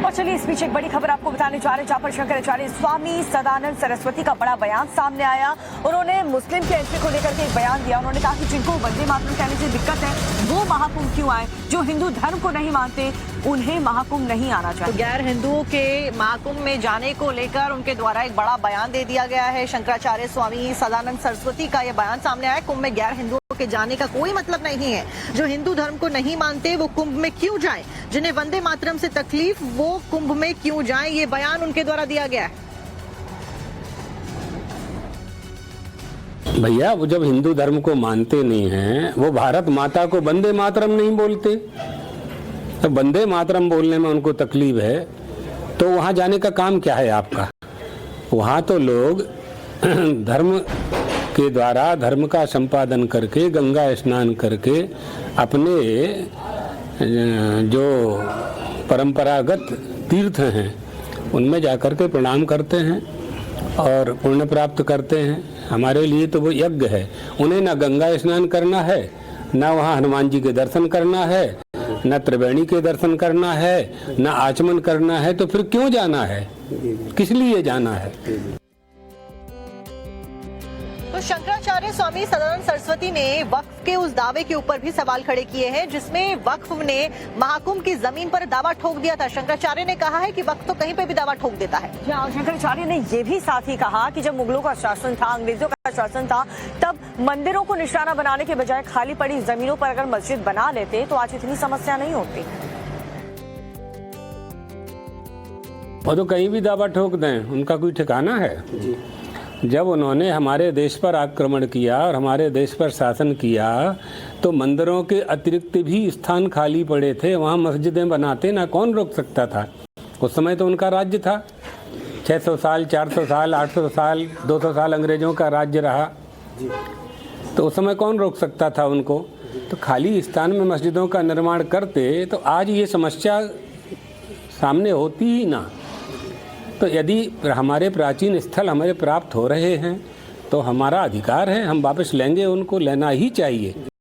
और चलिए इस बीच एक बड़ी खबर आपको बताने जा रहे हैं, जहां पर शंकराचार्य स्वामी सदानंद सरस्वती का बड़ा बयान सामने आया। उन्होंने मुस्लिम के एंट्री को लेकर के एक बयान दिया। उन्होंने कहा कि जिनको वंदे मातरम कहने से दिक्कत है वो महाकुंभ क्यों आए, जो हिंदू धर्म को नहीं मानते उन्हें महाकुंभ नहीं आना चाहिए। तो गैर हिंदुओं के महाकुंभ में जाने को लेकर उनके द्वारा एक बड़ा बयान दे दिया गया है। शंकराचार्य स्वामी सदानंद सरस्वती का यह बयान सामने आया, कुंभ में गैर हिंदुओं के जाने का कोई मतलब नहीं है। जो हिंदू धर्म को नहीं मानते वो कुंभ में क्यों जाएं, जिन्हें वंदे मातरम से तकलीफ वो कुंभ में क्यों जाएं, ये बयान उनके द्वारा दिया गया है। भैया वो जब हिंदू धर्म को मानते नहीं हैं, वो भारत माता को वंदे मातरम नहीं बोलते, तो वंदे मातरम बोलने में उनको तकलीफ है, तो वहां जाने का काम क्या है आपका। वहां तो लोग धर्म के द्वारा धर्म का संपादन करके गंगा स्नान करके अपने जो परंपरागत तीर्थ हैं उनमें जाकर के प्रणाम करते हैं और पुण्य प्राप्त करते हैं। हमारे लिए तो वो यज्ञ है। उन्हें ना गंगा स्नान करना है, ना वहाँ हनुमान जी के दर्शन करना है, न त्रिवेणी के दर्शन करना है, न आचमन करना है, तो फिर क्यों जाना है, किस लिए जाना है। तो शंकराचार्य स्वामी सदानंद सरस्वती ने वक्फ के उस दावे के ऊपर भी सवाल खड़े किए हैं जिसमें वक्फ ने महाकुंभ की जमीन पर दावा ठोक दिया था। शंकराचार्य ने कहा है कि वक्फ तो कहीं पे भी दावा ठोक देता है। शंकराचार्य ने ये भी साथ ही कहा कि जब मुगलों का शासन था, अंग्रेजों का शासन था, तब मंदिरों को निशाना बनाने के बजाय खाली पड़ी जमीनों पर अगर मस्जिद बना लेते तो आज इतनी समस्या नहीं होती। वो तो कहीं भी दावा ठोक दें, उनका कोई ठिकाना है। जब उन्होंने हमारे देश पर आक्रमण किया और हमारे देश पर शासन किया तो मंदिरों के अतिरिक्त भी स्थान खाली पड़े थे, वहाँ मस्जिदें बनाते, ना कौन रोक सकता था। उस समय तो उनका राज्य था। 600 साल, 400 साल, 800 साल, 200 साल अंग्रेजों का राज्य रहा, तो उस समय कौन रोक सकता था उनको। तो खाली स्थान में मस्जिदों का निर्माण करते तो आज ये समस्या सामने होती ही ना। तो यदि हमारे प्राचीन स्थल हमारे प्राप्त हो रहे हैं तो हमारा अधिकार है, हम वापस लेंगे, उनको लेना ही चाहिए।